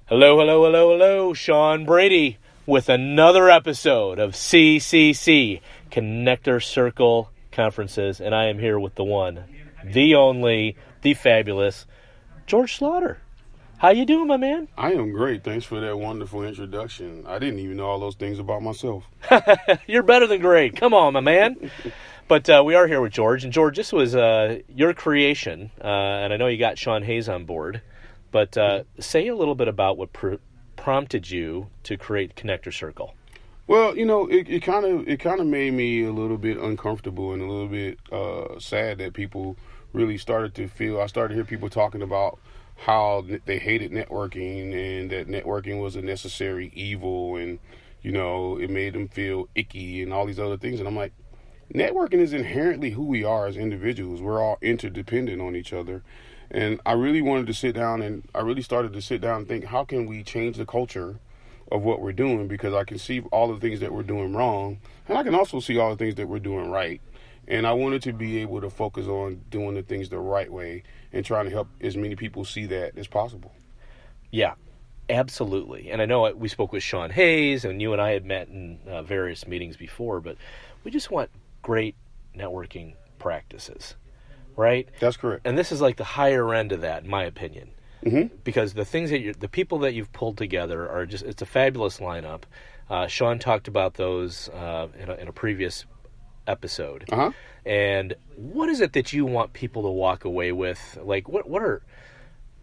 Hello, hello, hello, hello. Sean Brady with another episode of CCC Connector Circle Conferences, and I am here with the one, the only, the fabulous George Slaughter. How you doing, my man? I am great. Thanks for that wonderful introduction. I didn't even know all those things about myself. You're better than great. Come on, my man. But we are here with George, and George, this was your creation, and I know you got Sean Hayes on board. But say a little bit about what prompted you to create Connector Circle. Well, you know, it kind of made me a little bit uncomfortable and a little bit sad that people really started to feel. I started to hear people talking about how they hated networking and that networking was a necessary evil, and you know, it made them feel icky and all these other things. And I'm like, networking is inherently who we are as individuals. We're all interdependent on each other. And I really wanted to sit down, and I really started to sit down and think, how can we change the culture of what we're doing? Because I can see all the things that we're doing wrong, and I can also see all the things that we're doing right. And I wanted to be able to focus on doing the things the right way and trying to help as many people see that as possible. Yeah, absolutely. And I know we spoke with Sean Hayes, and you and I had met in various meetings before, but we just want great networking practices. Right? That's correct. And this is like the higher end of that, in my opinion. Mm-hmm. Because the things that the people that you've pulled together are just, it's a fabulous lineup. Sean talked about those in a previous episode. Uh-huh. And what is it that you want people to walk away with? Like, what are,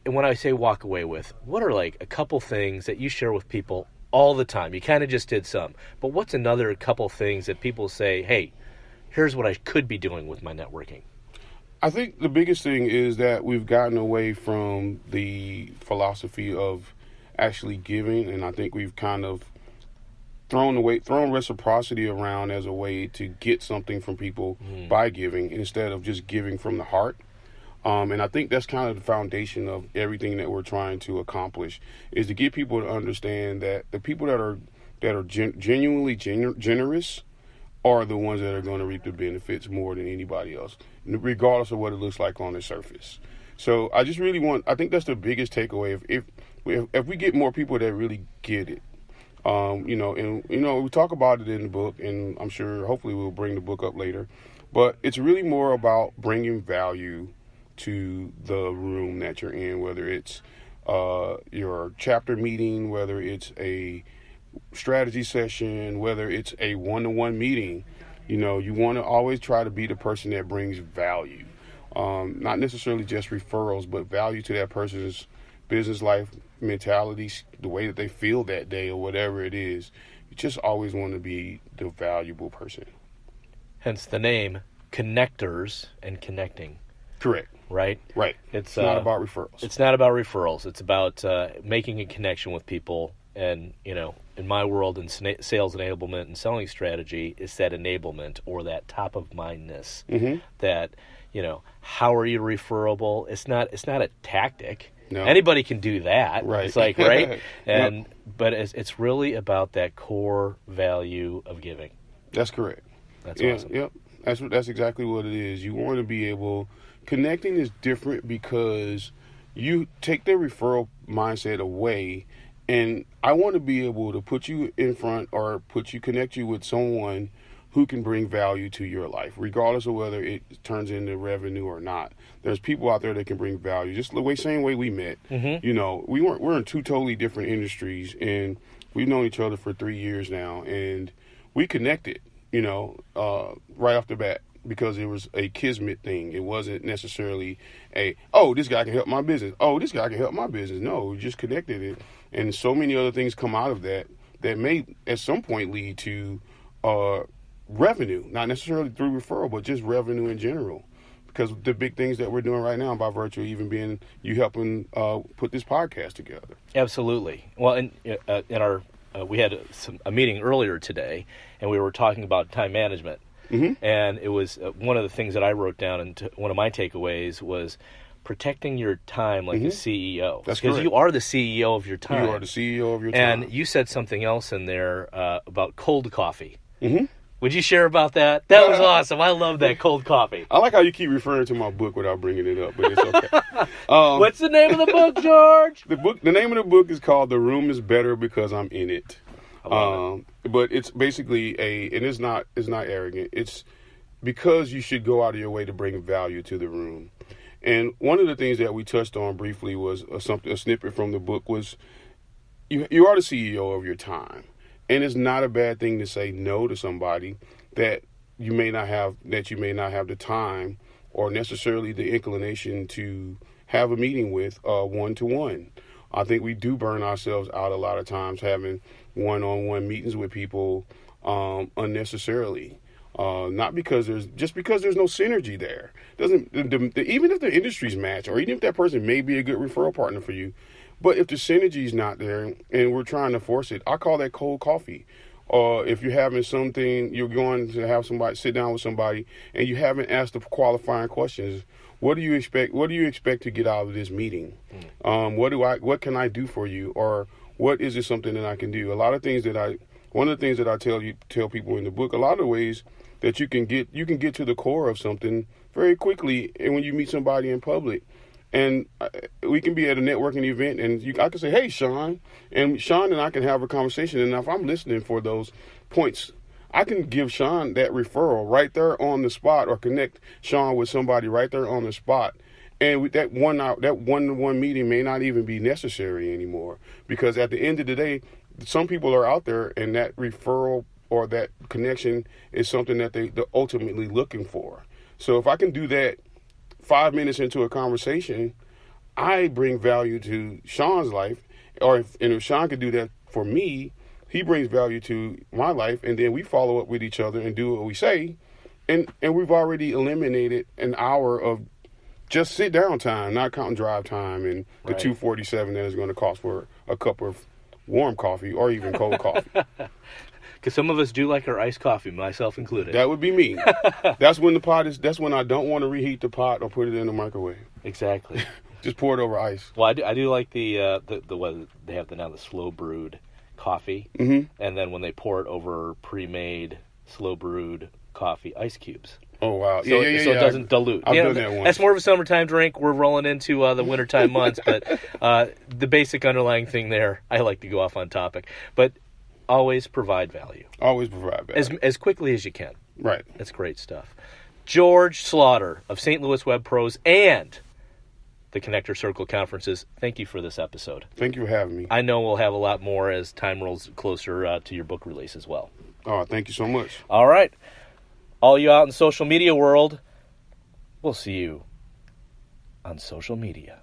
and when I say walk away with, what are like a couple things that you share with people all the time? You kind of just did some. But what's another couple things that people say, hey, here's what I could be doing with my networking? I think the biggest thing is that we've gotten away from the philosophy of actually giving, and I think we've kind of thrown reciprocity around as a way to get something from people by giving instead of just giving from the heart. And I think that's kind of the foundation of everything that we're trying to accomplish, is to get people to understand that the people that are genuinely generous are the ones that are going to reap the benefits more than anybody else, regardless of what it looks like on the surface. So I just really I think that's the biggest takeaway. If we get more people that really get it, we talk about it in the book, and I'm sure hopefully we'll bring the book up later, but it's really more about bringing value to the room that you're in, whether it's your chapter meeting, whether it's a strategy session, whether it's a one-to-one meeting. You know, you want to always try to be the person that brings value, not necessarily just referrals, but value to that person's business life mentality, the way that they feel that day or whatever it is. You just always want to be the valuable person. Hence the name, Connectors and Connecting. Correct. Right? Right. It's not about referrals. It's not about referrals. It's about making a connection with people. And, you know, in my world, in sales enablement and selling strategy, it's that enablement or that top of mindness that, you know, how are you referable? It's not a tactic. No. Anybody can do that. Right. It's like, right? And Yep. But it's really about that core value of giving. That's correct. That's awesome. Yep. That's exactly what it is. You want to be able, connecting is different because you take the referral mindset away. And I want to be able to put you in front or connect you with someone who can bring value to your life, regardless of whether it turns into revenue or not. There's people out there that can bring value. Just the same way we met. Mm-hmm. You know, we're in two totally different industries, and we've known each other for 3 years now, and we connected, you know, right off the bat, because it was a kismet thing. It wasn't necessarily this guy can help my business. Oh, this guy can help my business. No, we just connected it. And so many other things come out of that may at some point lead to revenue, not necessarily through referral, but just revenue in general. Because the big things that we're doing right now, by virtue of even being you helping put this podcast together. Absolutely. Well, in our we had a meeting earlier today, and we were talking about time management. Mm-hmm. And it was one of the things that I wrote down, and one of my takeaways was protecting your time like a CEO. That's correct. Because you are the CEO of your time. You are the CEO of your time. And you said something else in there about cold coffee. Mm-hmm. Would you share about that? That was awesome. I love that cold coffee. I like how you keep referring to my book without bringing it up, but it's okay. What's the name of the book, George? The name of the book is called "The Room Is Better Because I'm in It." But it's basically and it's not arrogant. It's because you should go out of your way to bring value to the room. And one of the things that we touched on briefly was a snippet from the book was you are the CEO of your time. And it's not a bad thing to say no to somebody that you may not have the time or necessarily the inclination to have a meeting with one-to-one. I think we do burn ourselves out a lot of times having one-on-one meetings with people unnecessarily. Not because there's no synergy there. Even if the industries match, or even if that person may be a good referral partner for you, but if the synergy is not there and we're trying to force it, I call that cold coffee. Or if you're having something, you're going to have somebody sit down with somebody and you haven't asked the qualifying questions. What do you expect? What do you expect to get out of this meeting? What can I do for you? Or what is it something that I can do? One of the things that I tell people in the book, a lot of ways that you can get to the core of something very quickly, and when you meet somebody in public. And we can be at a networking event, and I can say, "Hey, Sean," and Sean and I can have a conversation. And if I'm listening for those points, I can give Sean that referral right there on the spot, or connect Sean with somebody right there on the spot. And that one-on-one meeting may not even be necessary anymore, because at the end of the day, some people are out there, and that referral or that connection is something that they're ultimately looking for. So if I can do that 5 minutes into a conversation, I bring value to Sean's life. If Sean could do that for me, he brings value to my life, and then we follow up with each other and do what we say, and we've already eliminated an hour of just sit down time, not counting drive time and the $247 that is going to cost for a cup of warm coffee or even cold coffee. Because some of us do like our iced coffee, myself included. That would be me. That's when I don't want to reheat the pot or put it in the microwave. Exactly. Just pour it over ice. Well, I do like the way they have now the slow brewed coffee, and then when they pour it over pre-made slow brewed coffee ice cubes. Oh wow! So it doesn't dilute. I've done that once. That's more of a summertime drink. We're rolling into the wintertime months, but the basic underlying thing there, I like to go off on topic, but always provide value. Always provide value. As quickly as you can. Right. That's great stuff. George Slaughter of St. Louis Web Pros and the Connector Circle Conferences, thank you for this episode. Thank you for having me. I know we'll have a lot more as time rolls closer to your book release as well. Oh, thank you so much. All right. All you out in the social media world, we'll see you on social media.